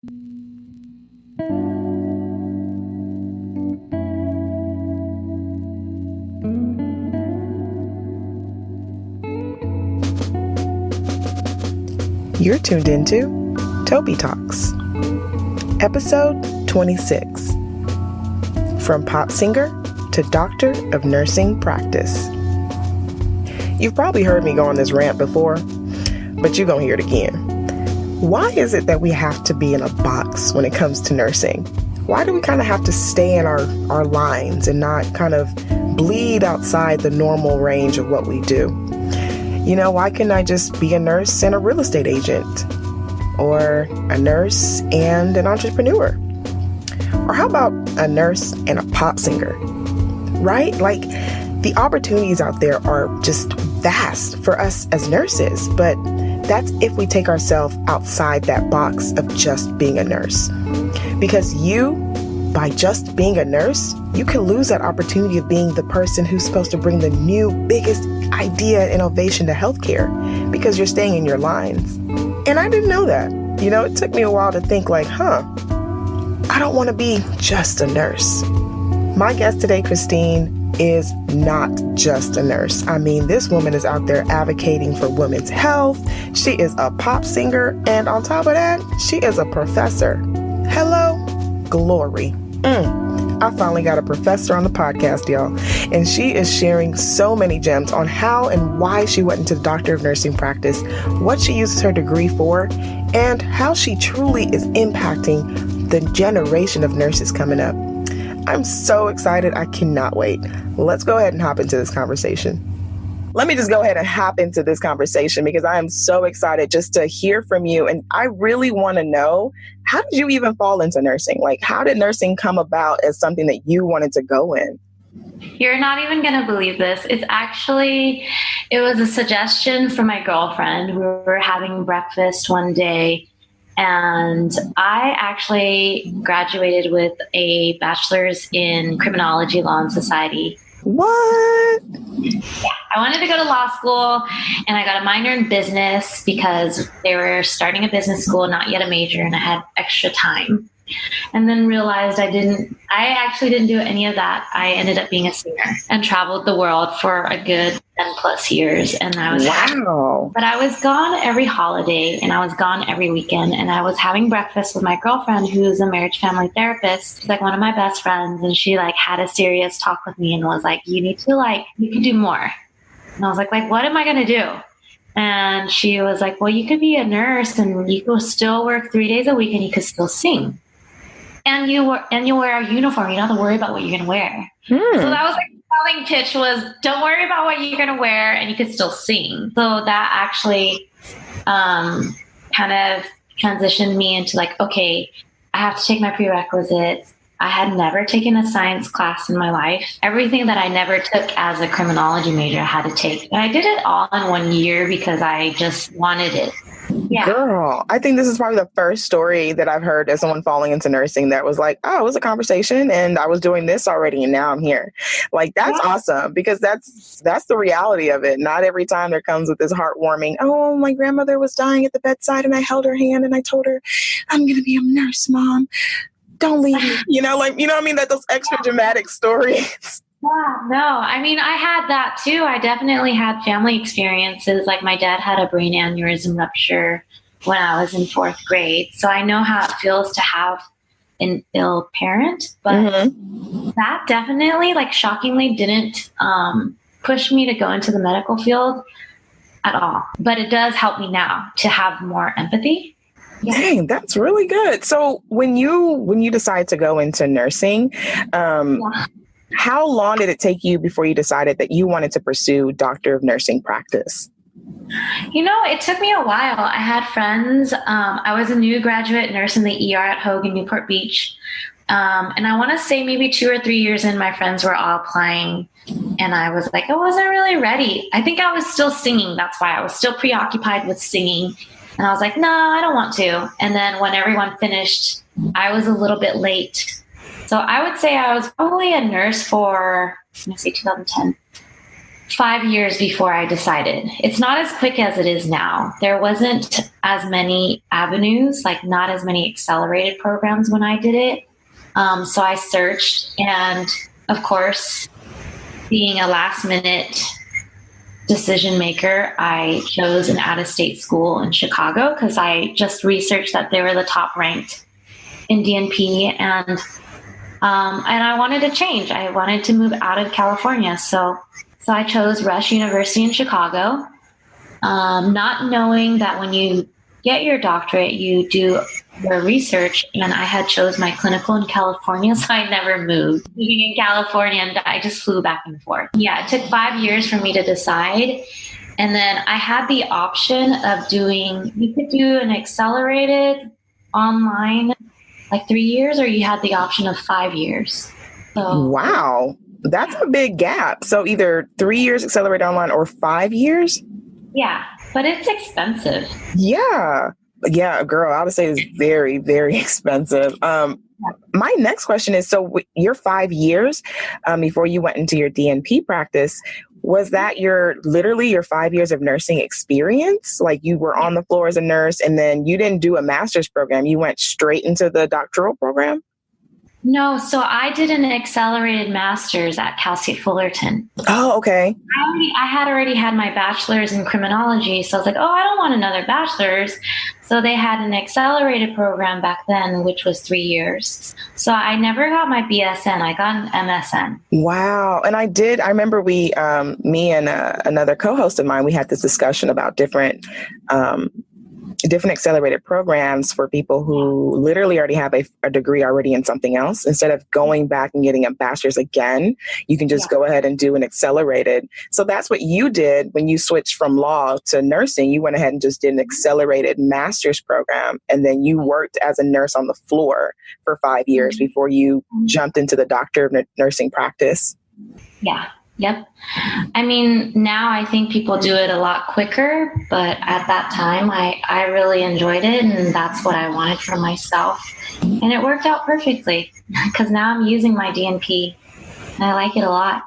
You're tuned into TobiTalks, episode 26, From Pop Singer to Doctor of Nursing Practice. You've probably heard me go on this rant before, but you're going to hear it again. Why is it that we have to be in a box when it comes to nursing? Why do we kind of have to stay in our lines and not kind of bleed outside the normal range of what we do? You know, why couldn't I just be a nurse and a real estate agent? Or a nurse and an entrepreneur? Or how about a nurse and a pop singer? Right? Like, the opportunities out there are just vast for us as nurses, but that's if we take ourselves outside that box of just being a nurse. Because by just being a nurse, you can lose that opportunity of being the person who's supposed to bring the new, biggest idea and innovation to healthcare because you're staying in your lines. And I didn't know that. You know, it took me a while to think like, I don't want to be just a nurse. My guest today, Christine, is not just a nurse. I mean, this woman is out there advocating for women's health. She is a pop singer. And on top of that, she is a professor. Hello, glory. I finally got a professor on the podcast, y'all. And she is sharing so many gems on how and why she went into the Doctor of Nursing practice, what she uses her degree for, and how she truly is impacting the generation of nurses coming up. I'm so excited. I cannot wait. Let's go ahead and hop into this conversation. Let me just go ahead and hop into this conversation because I am so excited just to hear from you. And I really want to know, how did you even fall into nursing? Like, how did nursing come about as something that you wanted to go in? You're not even going to believe this. It was a suggestion from my girlfriend. We were having breakfast one day, and I actually graduated with a bachelor's in criminology, law, and society. What? Yeah, I wanted to go to law school, and I got a minor in business because they were starting a business school, not yet a major, and I had extra time. And then realized I actually didn't do any of that. I ended up being a singer and traveled the world for a good 10 plus years. And I was wow. But I was gone every holiday and I was gone every weekend. And I was having breakfast with my girlfriend, who's a marriage family therapist. She's like one of my best friends. And she had a serious talk with me and was like, you can do more. And I was like, what am I going to do? And she was like, well, you could be a nurse and you could still work 3 days a week and you could still sing. And you wear a uniform. You don't have to worry about what you're going to wear. So that was the selling pitch was, don't worry about what you're going to wear and you could still sing. So that actually kind of transitioned me into okay, I have to take my prerequisites. I had never taken a science class in my life. Everything that I never took as a criminology major, I had to take. And I did it all in 1 year because I just wanted it. Yeah. Girl, I think this is probably the first story that I've heard as someone falling into nursing that was like, oh, it was a conversation and I was doing this already and now I'm here. That's awesome because that's the reality of it. Not every time there comes with this heartwarming, oh, my grandmother was dying at the bedside and I held her hand and I told her, I'm going to be a nurse, Mom. Don't leave me. You know what I mean? That those extra dramatic stories. Yeah, no, I mean, I had that too. I definitely had family experiences. My dad had a brain aneurysm rupture when I was in 4th grade. So I know how it feels to have an ill parent, but that definitely, shockingly didn't push me to go into the medical field at all. But it does help me now to have more empathy. Yeah. Dang, that's really good. So when you decide to go into nursing, how long did it take you before you decided that you wanted to pursue Doctor of Nursing practice? It took me a while. I had friends. I was a new graduate nurse in the ER at Hoag in Newport Beach. And I want to say maybe 2 or 3 years in, my friends were all applying. And I was I wasn't really ready. I think I was still singing. That's why I was still preoccupied with singing. And I was like, no, I don't want to. And then when everyone finished, I was a little bit late. So I would say I was probably a nurse for, 2010. 5 years before I decided. It's not as quick as it is now. There wasn't as many avenues, like not as many accelerated programs when I did it. So I searched, and of course, being a last minute decision maker, I chose an out-of-state school in Chicago because I just researched that they were the top ranked in DNP, and I wanted to change. I wanted to move out of California, so I chose Rush University in Chicago, not knowing that when you get your doctorate, you do your research, and I had chose my clinical in California, so I never moved. Living in California, and I just flew back and forth. Yeah, it took 5 years for me to decide, and then I had the option of you could do an accelerated online, like 3 years, or you had the option of 5 years. So, wow, that's a big gap. So either 3 years accelerated online or 5 years? Yeah, but it's expensive. Yeah, girl, I would say it's very, very expensive. My next question is, so your 5 years before you went into your DNP practice, was that literally your 5 years of nursing experience? Like you were on the floor as a nurse and then you didn't do a master's program. You went straight into the doctoral program? No, so I did an accelerated master's at Cal State Fullerton. Oh, okay. I had already had my bachelor's in criminology, so I was like, I don't want another bachelor's. So they had an accelerated program back then, which was 3 years. So I never got my BSN. I got an MSN. Wow. And I remember me and another co-host of mine, we had this discussion about different accelerated programs for people who literally already have a degree already in something else. Instead of going back and getting a bachelor's again, you can just go ahead and do an accelerated. So that's what you did when you switched from law to nursing. You went ahead and just did an accelerated master's program. And then you worked as a nurse on the floor for 5 years before you jumped into the doctor of nursing practice. Yeah. Yep. I mean, now I think people do it a lot quicker, but at that time I really enjoyed it, and that's what I wanted for myself. And it worked out perfectly because now I'm using my DNP and I like it a lot.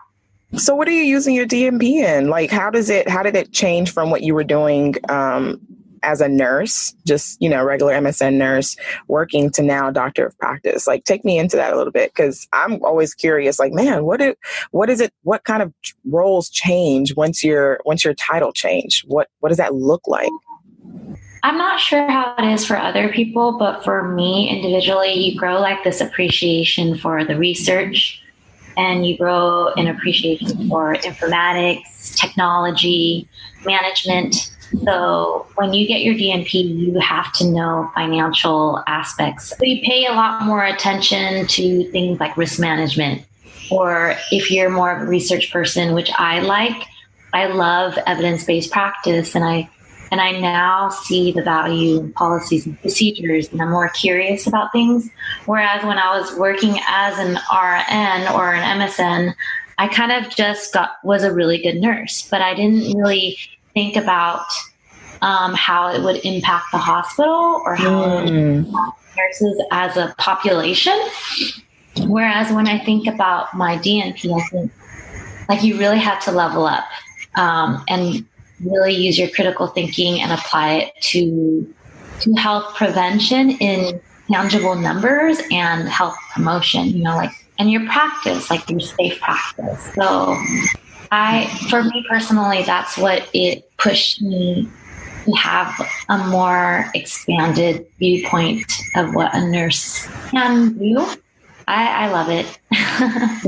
So what are you using your DNP in? Like, how did it change from what you were doing as a nurse, just, regular MSN nurse working to now doctor of practice? Like, take me into that a little bit, because I'm always curious, like, man, what kind of roles change once your title changed? What does that look like? I'm not sure how it is for other people, but for me individually, you grow like this appreciation for the research, and you grow an appreciation for informatics, technology, management. So when you get your DNP, you have to know financial aspects. So you pay a lot more attention to things like risk management, or if you're more of a research person, which I love evidence-based practice, and I now see the value in policies and procedures, and I'm more curious about things. Whereas when I was working as an RN or an MSN, I kind of just was a really good nurse, but I didn't really think about how it would impact the hospital or how it would impact nurses as a population. Whereas when I think about my DNP, I think like you really have to level up and really use your critical thinking and apply it to health prevention in tangible numbers and health promotion, and your practice, like your safe practice. So for me personally, that's what it pushed me to have a more expanded viewpoint of what a nurse can do. I love it.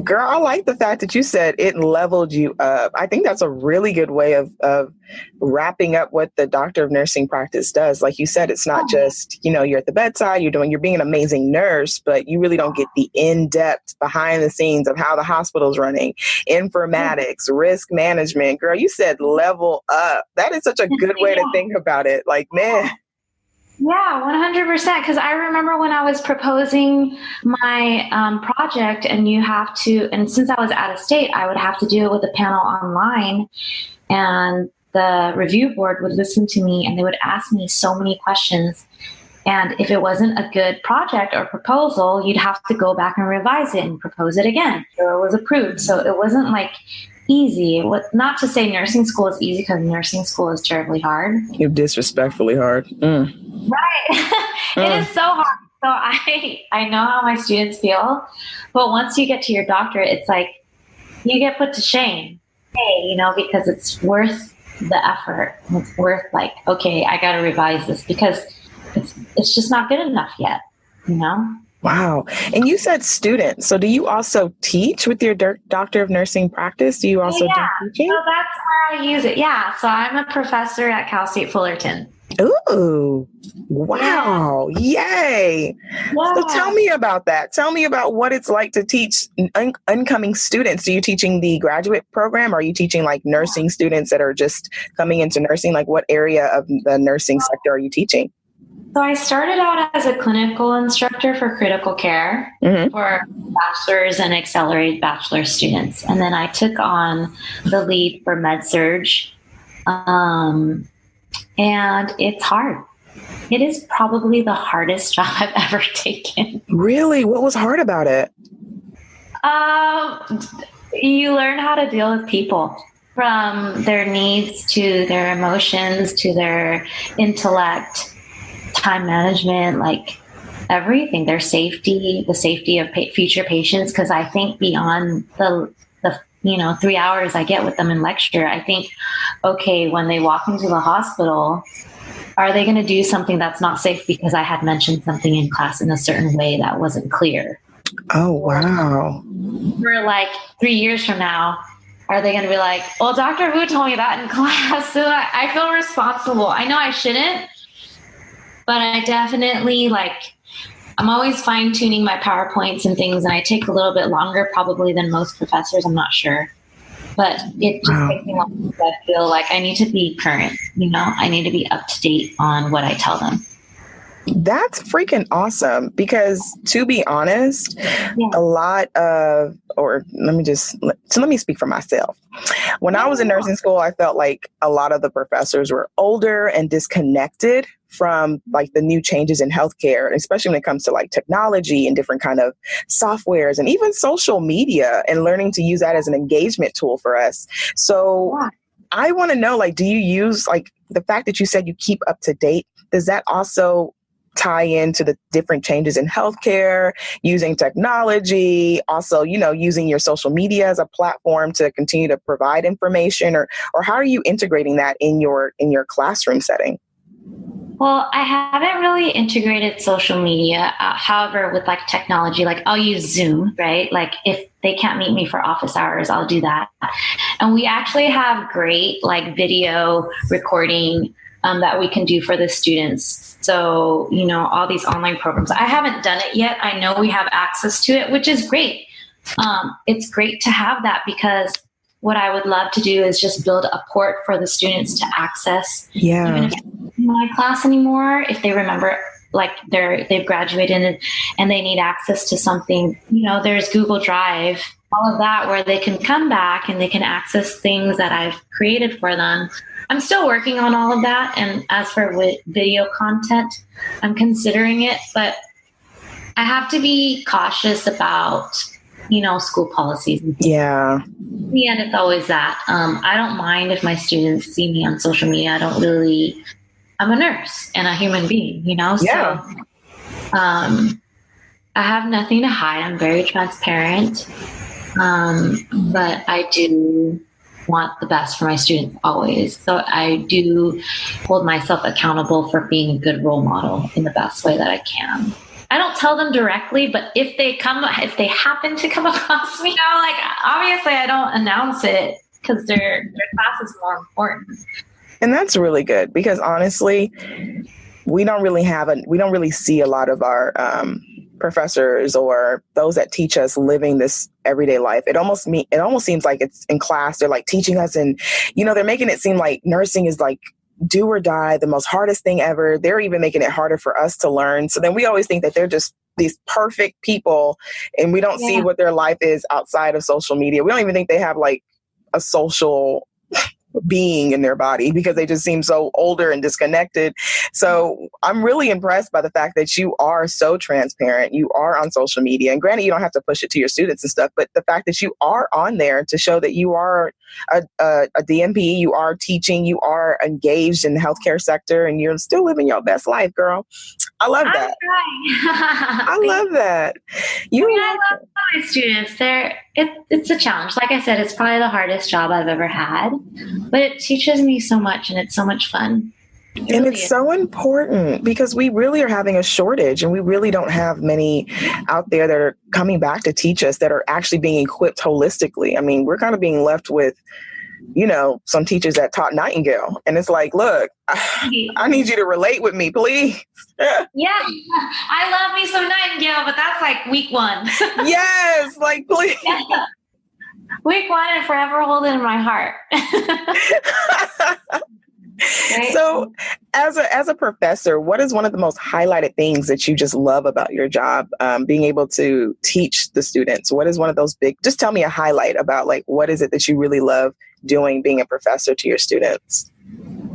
Girl, I like the fact that you said it leveled you up. I think that's a really good way of wrapping up what the doctor of nursing practice does. Like you said, it's not just, you're at the bedside, you're being an amazing nurse, but you really don't get the in-depth behind the scenes of how the hospital's running, informatics, risk management. Girl, you said level up. That is such a good way to think about it. Like, man. Yeah, 100%. Because I remember when I was proposing my project, and and since I was out of state, I would have to do it with a panel online, and the review board would listen to me and they would ask me so many questions. And if it wasn't a good project or proposal, you'd have to go back and revise it and propose it again. So it was approved. So it wasn't like easy. Not to say nursing school is easy, because nursing school is terribly hard. You're disrespectfully hard. Right. It is so hard. So I know how my students feel, but once you get to your doctorate, it's like you get put to shame. Hey, because it's worth the effort. It's worth okay, I got to revise this because it's just not good enough yet. Wow. And you said students. So do you also teach with your Doctor of Nursing practice? Do you also do teaching? So that's where I use it. Yeah. So I'm a professor at Cal State Fullerton. Ooh, wow. Yeah. Yay. Yeah. So tell me about that. Tell me about what it's like to teach incoming students. Are you teaching the graduate program? Or are you teaching nursing students that are just coming into nursing? What area of the nursing sector are you teaching? So I started out as a clinical instructor for critical care for bachelor's and accelerated bachelor students. And then I took on the lead for med-surg. And it's hard. It is probably the hardest job I've ever taken. Really? What was hard about it? You learn how to deal with people, from their needs to their emotions to their intellect, time management, everything, their safety, the safety of future patients. Because I think beyond the 3 hours I get with them in lecture, I think, okay, when they walk into the hospital, are they going to do something that's not safe because I had mentioned something in class in a certain way that wasn't clear? Oh, wow. For 3 years from now, are they going to be like, well, Dr. Wu told me that in class, so I feel responsible. I know I shouldn't, but I definitely I'm always fine tuning my PowerPoints and things, and I take a little bit longer probably than most professors. I'm not sure, but it just takes me longer because I feel like I need to be current. I need to be up to date on what I tell them. That's freaking awesome, because to be honest, a lot of, let me speak for myself. When I was in nursing school, I felt like a lot of the professors were older and disconnected from the new changes in healthcare, especially when it comes to technology and different kind of softwares and even social media, and learning to use that as an engagement tool for us. So I want to know, do you use the fact that you said you keep up to date? Does that also tie into the different changes in healthcare, using technology, also, using your social media as a platform to continue to provide information, or how are you integrating that in your classroom setting? Well, I haven't really integrated social media. However, with technology, I'll use Zoom, right? If they can't meet me for office hours, I'll do that. And we actually have great video recording that we can do for the students. So, all these online programs. I haven't done it yet. I know we have access to it, which is great. It's great to have that, because what I would love to do is just build a port for the students to access. Yeah. Even if they're not in my class anymore, if they remember, they've graduated and they need access to something, there's Google Drive, all of that, where they can come back and they can access things that I've created for them. I'm still working on all of that. And as for video content, I'm considering it, but I have to be cautious about, school policies. Yeah. In the end, it's always that. I don't mind if my students see me on social media. I'm a nurse and a human being, Yeah. So I have nothing to hide. I'm very transparent. But I do want the best for my students always. So I do hold myself accountable for being a good role model in the best way that I can. I don't tell them directly, but if they happen to come across me, obviously I don't announce it, because their class is more important. And that's really good, because honestly, we don't really see a lot of our professors or those that teach us living this everyday life. It almost seems like it's in class. They're teaching us, and they're making it seem like nursing is do or die, the most hardest thing ever. They're even making it harder for us to learn. So then we always think that they're just these perfect people, and we don't see what their life is outside of social media. We don't even think they have a social being in their body because they just seem so older and disconnected. So I'm really impressed by the fact that you are so transparent. You are on social media. And granted, you don't have to push it to your students and stuff, but the fact that you are on there to show that you are a DMP, you are teaching, you are engaged in the healthcare sector, and you're still living your best life, girl. I love that. I love that. I love my students. It's a challenge. Like I said, it's probably the hardest job I've ever had, but it teaches me so much and it's so much fun. And it's so important because we really are having a shortage and we really don't have many out there that are coming back to teach us that are actually being equipped holistically. I mean, we're kind of being left with, some teachers that taught Nightingale. And it's like, look, I need you to relate with me, please. Yeah, I love me some Nightingale, but that's like week 1. Yes, like please. Yeah. Week 1 and forever hold it in my heart. Right? So as a professor, what is one of the most highlighted things that you just love about your job, being able to teach the students? What is one of those just tell me a highlight about like, what is it that you really love doing, being a professor to your students?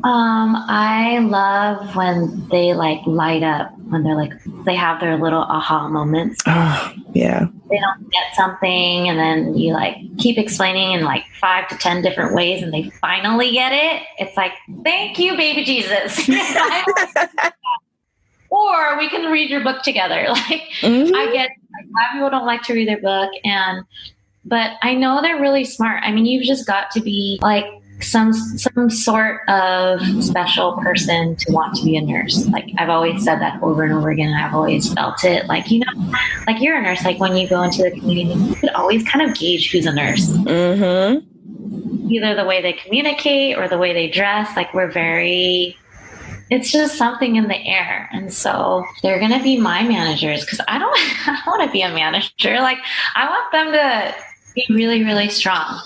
I love when they like light up, when they're like, they have their little aha moments. Oh, yeah. They don't get something and then you like keep explaining in like 5 to 10 different ways and they finally get it. It's like, thank you, baby Jesus. Or we can read your book together. Like I get like, a lot of people don't like to read their book but I know they're really smart. I mean, you've just got to be like some sort of special person to want to be a nurse. Like I've always said that over and over again. I've always felt it. Like, like you're a nurse, like when you go into the community, you could always kind of gauge who's a nurse. Mm-hmm. Either the way they communicate or the way they dress. Like it's just something in the air. And so they're going to be my managers because I don't want to be a manager. Like I want them to be really, really strong.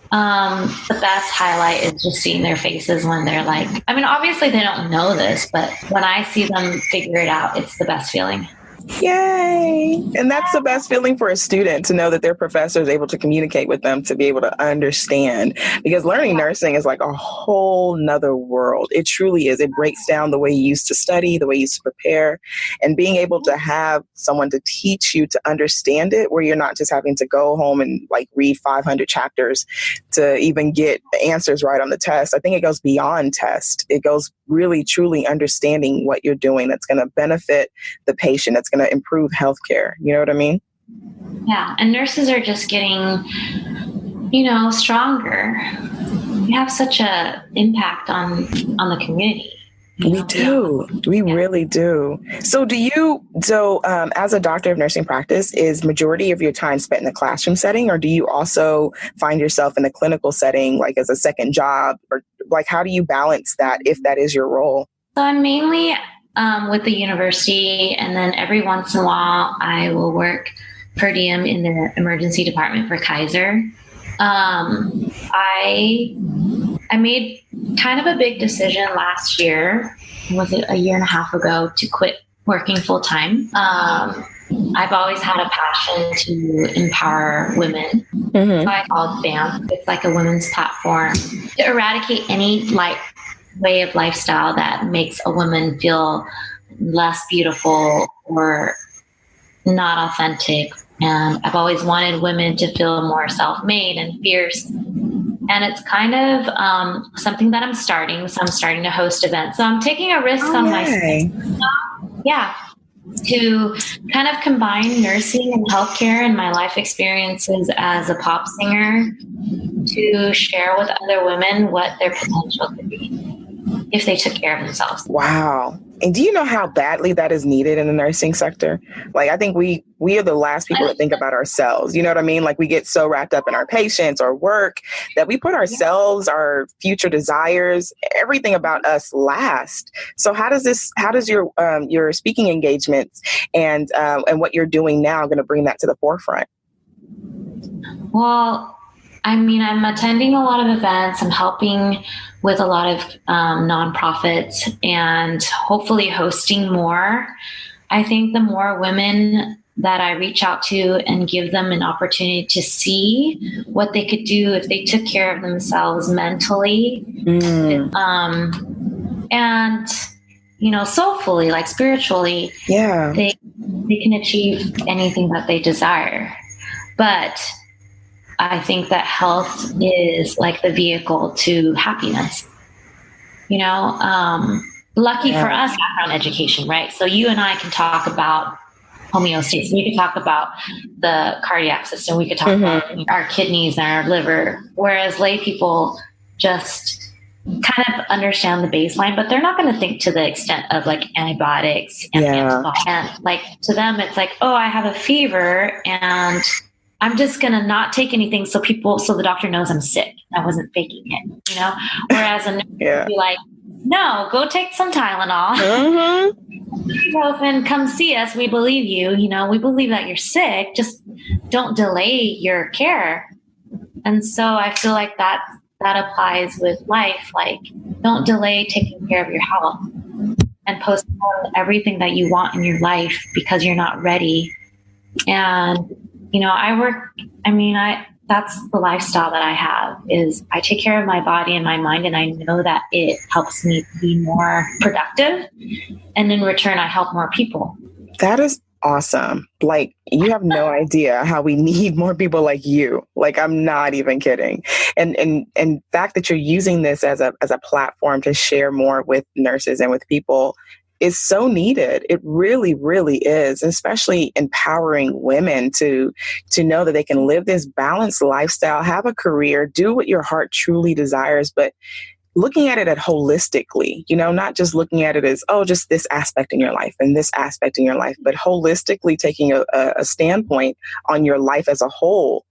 The best highlight is just seeing their faces when they're like, I mean, obviously they don't know this, but when I see them figure it out, it's the best feeling. Yay. And that's the best feeling for a student, to know that their professor is able to communicate with them, to be able to understand, because learning nursing is like a whole nother world. It truly is. It breaks down the way you used to study, the way you used to prepare, and being able to have someone to teach you to understand it, where you're not just having to go home and like read 500 chapters to even get the answers right on the test. I think it goes beyond test. It goes really, truly understanding what you're doing that's going to benefit the patient, that's going to improve healthcare. You know what I mean? Yeah. And nurses are just getting, stronger. We have such a impact on the community. We do. We really do. So as a doctor of nursing practice, is majority of your time spent in the classroom setting, or do you also find yourself in a clinical setting, like as a second job, or like, how do you balance that if that is your role? So I'm mainly with the university, and then every once in a while I will work per diem in the emergency department for Kaiser. I made kind of a big decision last year, was it a year and a half ago, to quit working full time. I've always had a passion to empower women. Mm-hmm. So I called BAMP. It's like a women's platform to eradicate any way of lifestyle that makes a woman feel less beautiful or not authentic. And I've always wanted women to feel more self-made and fierce. And it's kind of something that I'm starting. So I'm starting to host events. So I'm taking a risk on myself. Yeah. To kind of combine nursing and healthcare and my life experiences as a pop singer to share with other women what their potential could be if they took care of themselves. Wow. And do you know how badly that is needed in the nursing sector? Like, I think we are the last people to think about ourselves. You know what I mean? Like, we get so wrapped up in our patients or work that we put ourselves, our future desires, everything about us last. So how does your speaking engagements and what you're doing now going to bring that to the forefront? Well, I mean, I'm attending a lot of events. I'm helping with a lot of nonprofits and hopefully hosting more. I think the more women that I reach out to and give them an opportunity to see what they could do if they took care of themselves mentally, and, soulfully, like spiritually, they can achieve anything that they desire. But I think that health is like the vehicle to happiness. Lucky for us, background education, right? So you and I can talk about homeostasis. We could talk about the cardiac system. We could talk about our kidneys and our liver. Whereas lay people just kind of understand the baseline, but they're not going to think to the extent of like antibiotics and like to them, it's like, oh, I have a fever and I'm just going to not take anything so the doctor knows I'm sick. I wasn't faking it, Whereas a nurse would be like, no, go take some Tylenol. And come see us. We believe you. We believe that you're sick. Just don't delay your care. And so I feel like that applies with life. Like, don't delay taking care of your health and postpone everything that you want in your life because you're not ready. And that's the lifestyle that I have, is I take care of my body and my mind, and I know that it helps me be more productive. And in return, I help more people. That is awesome. Like, you have no idea how we need more people like you. Like, I'm not even kidding. And the fact that you're using this as a platform to share more with nurses and with people is so needed. It really, really is, especially empowering women to know that they can live this balanced lifestyle, have a career, do what your heart truly desires, but looking at it holistically, not just looking at it as, just this aspect in your life and this aspect in your life, but holistically taking a standpoint on your life as a whole.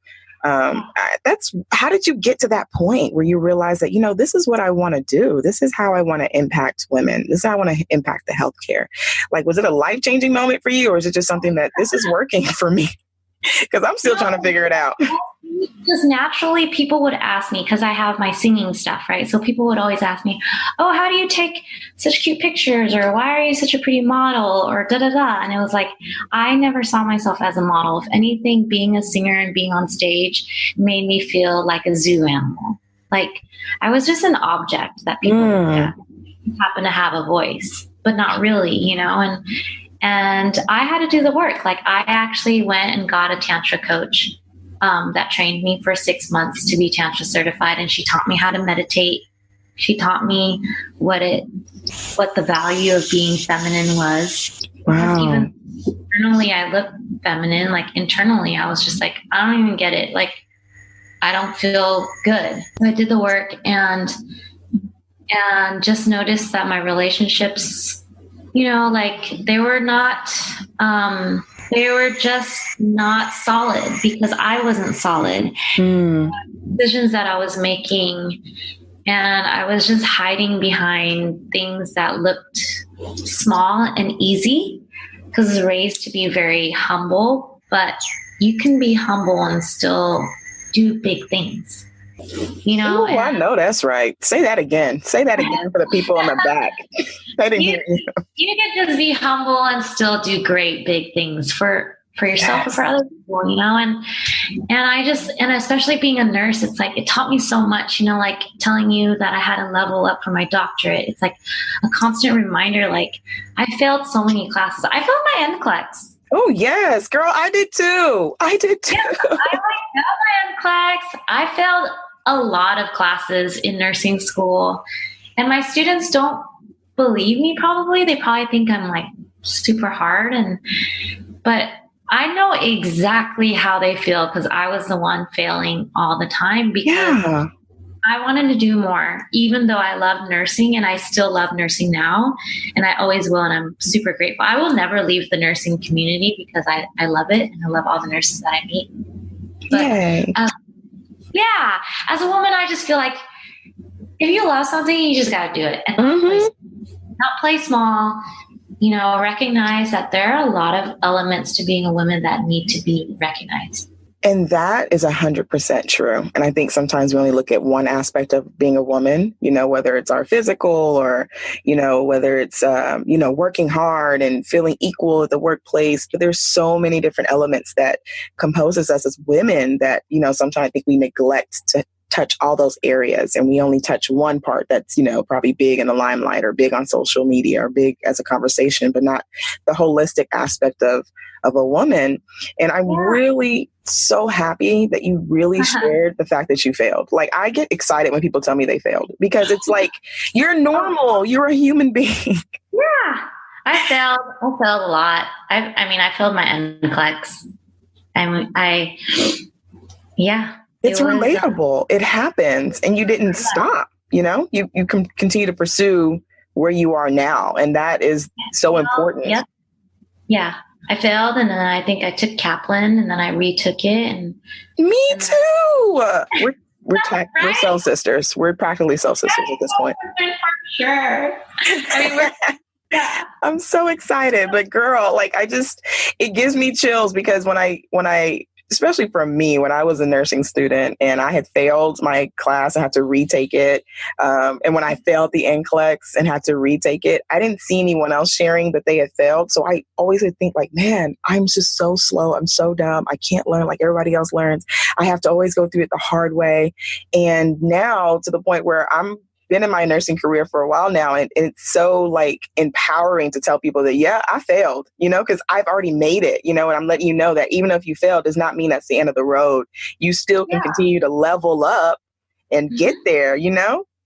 How did you get to that point where you realize that, this is what I want to do. This is how I want to impact women. This is how I want to impact the healthcare. Like, was it a life-changing moment for you, or is it just something that this is working for me? Because I'm still trying to figure it out. Just naturally, people would ask me, because I have my singing stuff, right? So people would always ask me, oh, how do you take such cute pictures? Or why are you such a pretty model? Or da-da-da. And it was like, I never saw myself as a model. If anything, being a singer and being on stage made me feel like a zoo animal. Like, I was just an object that people happen to have a voice, but not really, And I had to do the work. Like, I actually went and got a Tantra coach that trained me for 6 months to be Tantra certified. And she taught me how to meditate. She taught me what the value of being feminine was. Wow. Because even internally, I look feminine. Like, internally, I was just like, I don't even get it. Like, I don't feel good. So I did the work and just noticed that my relationships, they were not, they were just not solid because I wasn't solid. Decisions that I was making, and I was just hiding behind things that looked small and easy, because I was raised to be very humble, but you can be humble and still do big things. Ooh, I know that's right. Say that again. Say that again for the people in the back. I didn't hear you. You can just be humble and still do great big things for yourself or for other people, and especially being a nurse, it's like, it taught me so much, like telling you that I had to level up for my doctorate. It's like a constant reminder. Like, I failed so many classes. I failed my NCLEX. Oh, yes, girl. I did too. I failed my NCLEX. I failed a lot of classes in nursing school, and my students don't believe me. They probably think I'm like super hard, but I know exactly how they feel, because I was the one failing all the time, because I wanted to do more, even though I love nursing, and I still love nursing now, and I always will, and I'm super grateful. I will never leave the nursing community because I love it, and I love all the nurses that I meet. But as a woman, I just feel like if you love something, you just got to do it, and not play small. Recognize that there are a lot of elements to being a woman that need to be recognized. And that is 100% true. And I think sometimes we only look at one aspect of being a woman, whether it's our physical or, whether it's, working hard and feeling equal at the workplace. But there's so many different elements that composes us as women that, sometimes I think we neglect to touch all those areas, and we only touch one part that's, probably big in the limelight or big on social media or big as a conversation, but not the holistic aspect of a woman. And I'm really so happy that you really shared the fact that you failed. Like, I get excited when people tell me they failed, because it's like, you're normal. You're a human being. Yeah. I failed a lot. I failed my NCLEX. It's relatable. It happens, and you didn't stop. You can continue to pursue where you are now, and that is so important. Yep. Yeah, I failed, and then I think I took Kaplan, and then I retook it. And me too. We're soul sisters. We're practically soul sisters at this point. For sure. I'm so excited, but girl, it gives me chills, because when I especially for me, when I was a nursing student and I had failed my class, I had to retake it. And when I failed the NCLEX and had to retake it, I didn't see anyone else sharing that they had failed. So I always would think man, I'm just so slow. I'm so dumb. I can't learn like everybody else learns. I have to always go through it the hard way. And now, to the point where I'm been in my nursing career for a while now, and it's so empowering to tell people that, yeah, I failed, because I've already made it, and I'm letting you know that even if you fail does not mean that's the end of the road. You still can continue to level up and get there,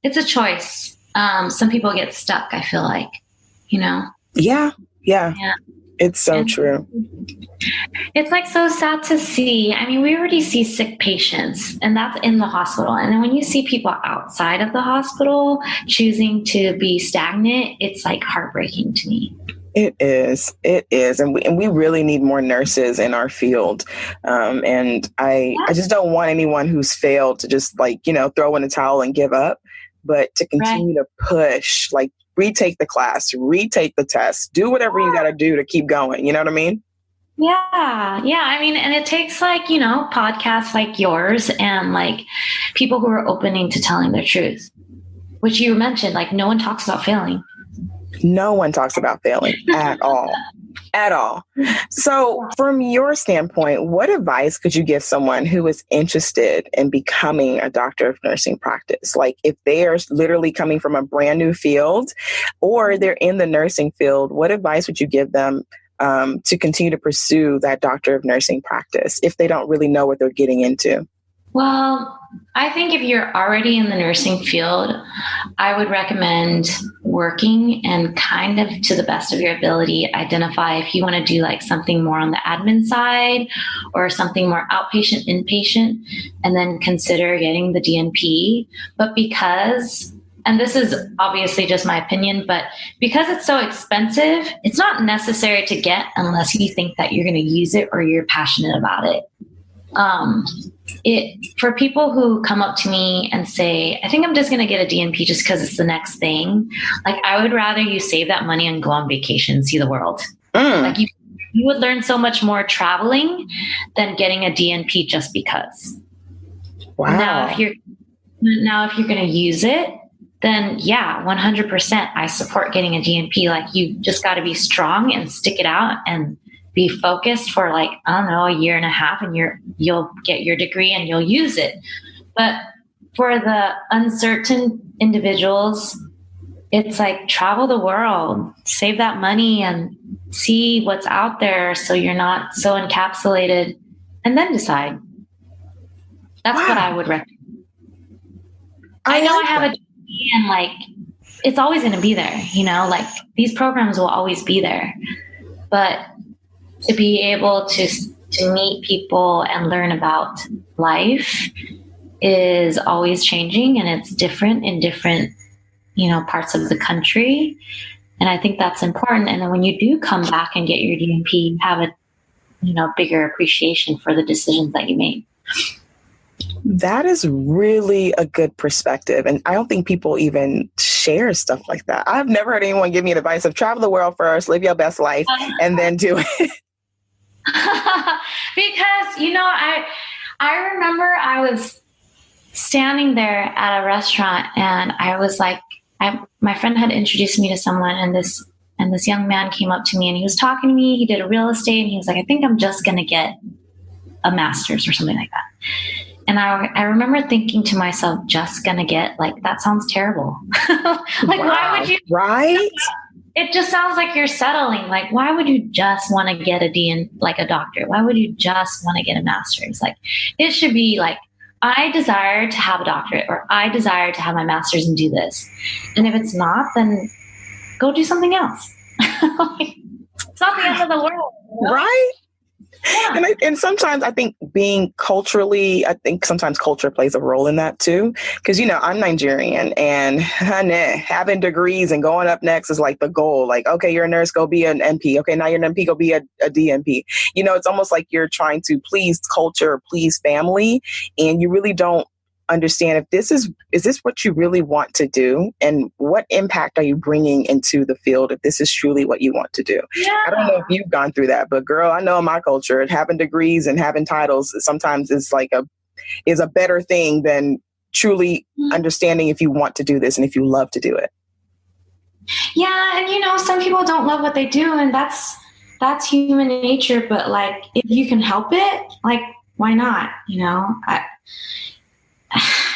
It's a choice. Some people get stuck, I feel like, Yeah. It's so true. It's so sad to see. We already see sick patients, and that's in the hospital. And then when you see people outside of the hospital choosing to be stagnant, it's heartbreaking to me. It is. And we really need more nurses in our field. And I just don't want anyone who's failed to just throw in a towel and give up, but to continue to push, retake the class, retake the test, do whatever you got to do to keep going. You know what I mean? Yeah. And it takes podcasts like yours and people who are opening to telling their truth, which you mentioned, no one talks about failing. No one talks about failing at all. At all. So from your standpoint, what advice could you give someone who is interested in becoming a doctor of nursing practice? If they are literally coming from a brand new field, or they're in the nursing field, what advice would you give them to continue to pursue that doctor of nursing practice if they don't really know what they're getting into? Well, I think if you're already in the nursing field, I would recommend working and kind of, to the best of your ability, identify if you want to do something more on the admin side or something more outpatient, inpatient, and then consider getting the DNP. But and this is obviously just my opinion, but because it's so expensive, it's not necessary to get unless you think that you're going to use it or you're passionate about it. For people who come up to me and say, I think I'm just going to get a DNP just because it's the next thing. I would rather you save that money and go on vacation and see the world. You would learn so much more traveling than getting a DNP just because. Wow. Now, if you're going to use it, then 100% I support getting a DNP. You just got to be strong and stick it out and be focused for a year and a half, and you'll get your degree and you'll use it. But for the uncertain individuals, it's travel the world, save that money and see what's out there so you're not so encapsulated, and then decide. That's what I would recommend. I know I have a degree and it's always going to be there, these programs will always be there, but to be able to meet people and learn about life is always changing, and it's different in different, parts of the country. And I think that's important. And then when you do come back and get your DNP, you have a, bigger appreciation for the decisions that you made. That is really a good perspective. And I don't think people even share stuff like that. I've never heard anyone give me advice of travel the world first, live your best life, and then do it. Because, I remember I was standing there at a restaurant and I was like, my friend had introduced me to someone, and this young man came up to me and he was talking to me. He did a real estate and he was like, I think I'm just going to get a master's or something like that. And I remember thinking to myself, just going to get, like, that sounds terrible. Like, wow. Why would you? Right? It just sounds like you're settling. Like, why would you just want to get like a doctor? Why would you just want to get a master's? Like, it should be like, I desire to have a doctorate, or I desire to have my master's and do this. And if it's not, then go do something else. Like, it's not the end of the world. You know? Right? Yeah. And sometimes I think sometimes culture plays a role in that too. Because, I'm Nigerian, and having degrees and going up next is like the goal. Like, okay, you're a nurse, go be an NP. Okay, now you're an NP, go be a DNP. It's almost like you're trying to please culture, please family, and you really don't understand if is this what you really want to do, and what impact are you bringing into the field if this is truly what you want to do. Yeah. I don't know if you've gone through that, but girl, I know in my culture, having degrees and having titles sometimes is a better thing than truly understanding if you want to do this and if you love to do it. Yeah, and some people don't love what they do, and that's human nature, but like, if you can help it, like, why not?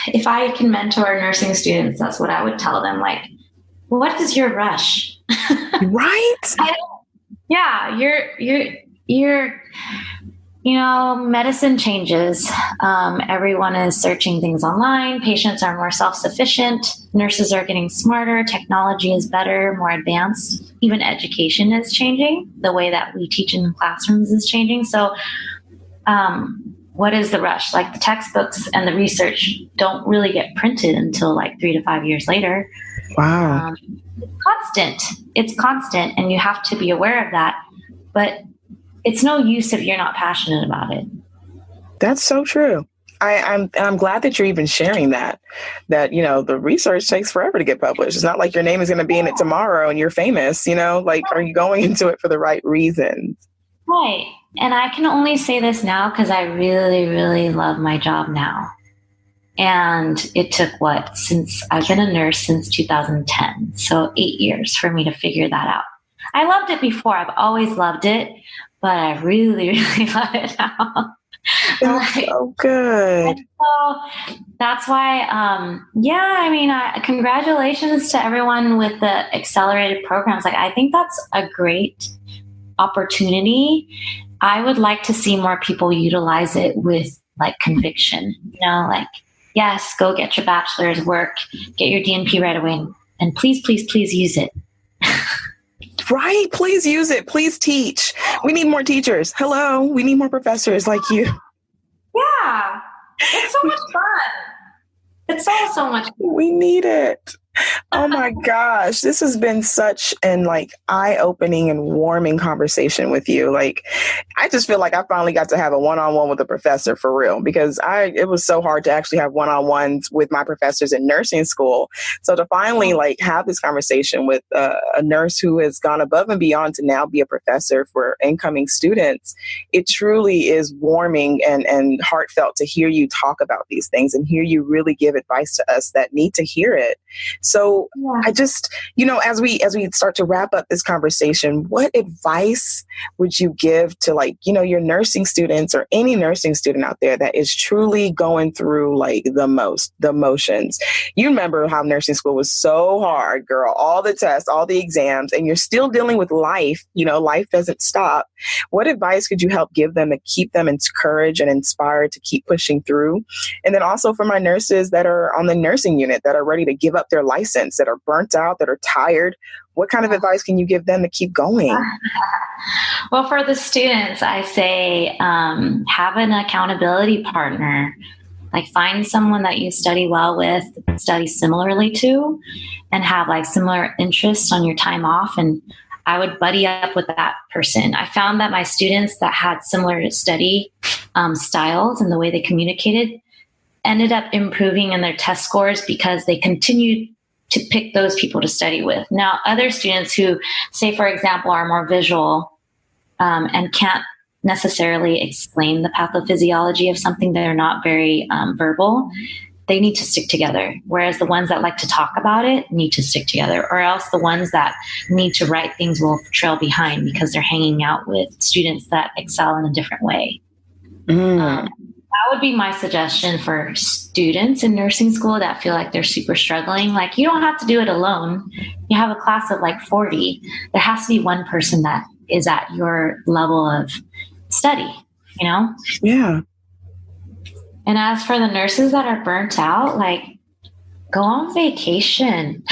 If I can mentor nursing students, that's what I would tell them. Like, what is your rush? Right? Yeah, you're medicine changes. Everyone is searching things online. Patients are more self-sufficient. Nurses are getting smarter. Technology is better, more advanced. Even education is changing. The way that we teach in classrooms is changing. So, what is the rush? Like, the textbooks and the research don't really get printed until like 3 to 5 years later. Wow. It's constant, and you have to be aware of that. But it's no use if you're not passionate about it. That's so true. I'm glad that you're even sharing that the research takes forever to get published. It's not like your name is going to be in it tomorrow and you're famous, like, are you going into it for the right reasons? Right. And I can only say this now because I really, really love my job now. And it took since I've been a nurse since 2010. So 8 years for me to figure that out. I loved it before. I've always loved it, but I really, really love it now. That's so good. So that's why, congratulations to everyone with the accelerated programs. Like, I think that's a great opportunity. I would like to see more people utilize it with like conviction, like, yes, go get your bachelor's, work, get your DNP right away, and please, please, please use it. Right. Please use it. Please teach. We need more teachers. Hello. We need more professors like you. Yeah. It's so much fun. It's so much fun. We need it. Oh my gosh, this has been such an eye-opening and warming conversation with you. Like, I just feel like I finally got to have a one-on-one with a professor for real, because it was so hard to actually have one-on-ones with my professors in nursing school. So to finally have this conversation with a nurse who has gone above and beyond to now be a professor for incoming students, it truly is warming and heartfelt to hear you talk about these things and hear you really give advice to us that need to hear it. So I just, as we start to wrap up this conversation, what advice would you give to your nursing students or any nursing student out there that is truly going through the motions? You remember how nursing school was so hard, girl, all the tests, all the exams, and you're still dealing with life. Life doesn't stop. What advice could you help give them to keep them encouraged and inspired to keep pushing through? And then also for my nurses that are on the nursing unit that are ready to give up their license, that are burnt out, that are tired, what kind of advice can you give them to keep going? Well, for the students, I say have an accountability partner. Like, find someone that you study well with, study similarly to, and have similar interests on your time off. And I would buddy up with that person. I found that my students that had similar study styles and the way they communicated ended up improving in their test scores because they continued to pick those people to study with. Now, other students who, say, for example, are more visual and can't necessarily explain the pathophysiology of something. They're not very verbal. They need to stick together. Whereas the ones that like to talk about it need to stick together, or else the ones that need to write things will trail behind because they're hanging out with students that excel in a different way. That would be my suggestion for students in nursing school that feel like they're super struggling. Like, you don't have to do it alone. You have a class of like 40. There has to be one person that is at your level of study, you know? Yeah. And as for the nurses that are burnt out, like, go on vacation.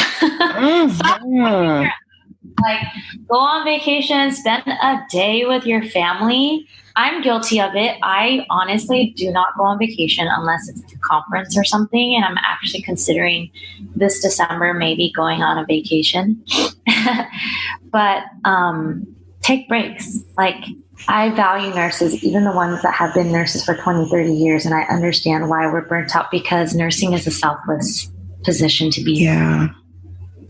Like, go on vacation, spend a day with your family. I'm guilty of it. I honestly do not go on vacation unless it's a conference or something. And I'm actually considering this December maybe going on a vacation. But take breaks. Like, I value nurses, even the ones that have been nurses for 20, 30 years. And I understand why we're burnt out, because nursing is a selfless position to be in. Yeah.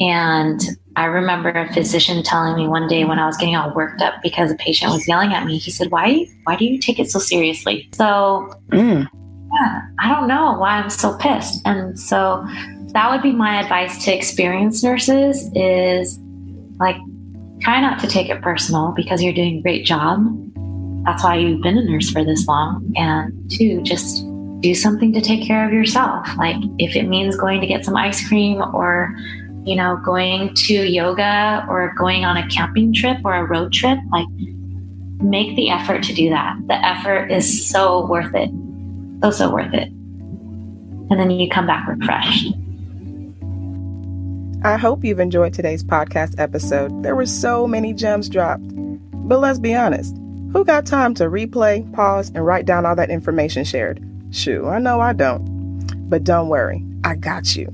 And I remember a physician telling me one day when I was getting all worked up because a patient was yelling at me, he said, why do you take it so seriously? So yeah, I don't know why I'm so pissed. And so that would be my advice to experienced nurses is, like, try not to take it personal because you're doing a great job. That's why you've been a nurse for this long. And 2, just do something to take care of yourself. Like, if it means going to get some ice cream, or, you know, going to yoga, or going on a camping trip or a road trip, like, make the effort to do that. The effort is so worth it. So worth it. And then you come back refreshed. I hope you've enjoyed today's podcast episode. There were so many gems dropped. But let's be honest, who got time to replay, pause, and write down all that information shared? Shoo, I know I don't. But don't worry, I got you.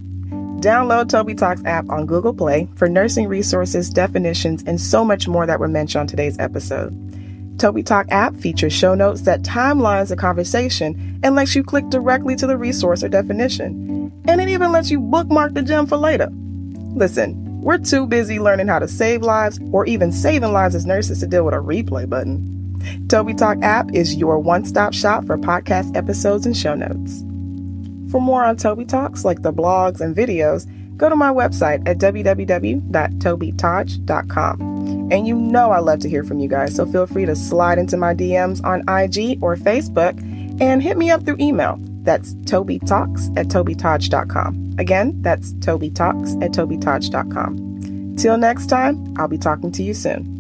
Download TobiTalks app on Google Play for nursing resources, definitions, and so much more that were mentioned on today's episode. TobiTalk app features show notes that timelines the conversation and lets you click directly to the resource or definition. And it even lets you bookmark the gem for later. Listen, we're too busy learning how to save lives, or even saving lives as nurses, to deal with a replay button. TobiTalk app is your one-stop shop for podcast episodes and show notes. For more on TobiTalks, like the blogs and videos, go to my website at www.tobitalks.com. And you know I love to hear from you guys, so feel free to slide into my DMs on IG or Facebook and hit me up through email. That's tobitalks@tobitalks.com. Again, that's tobitalks@tobitalks.com. Till next time, I'll be talking to you soon.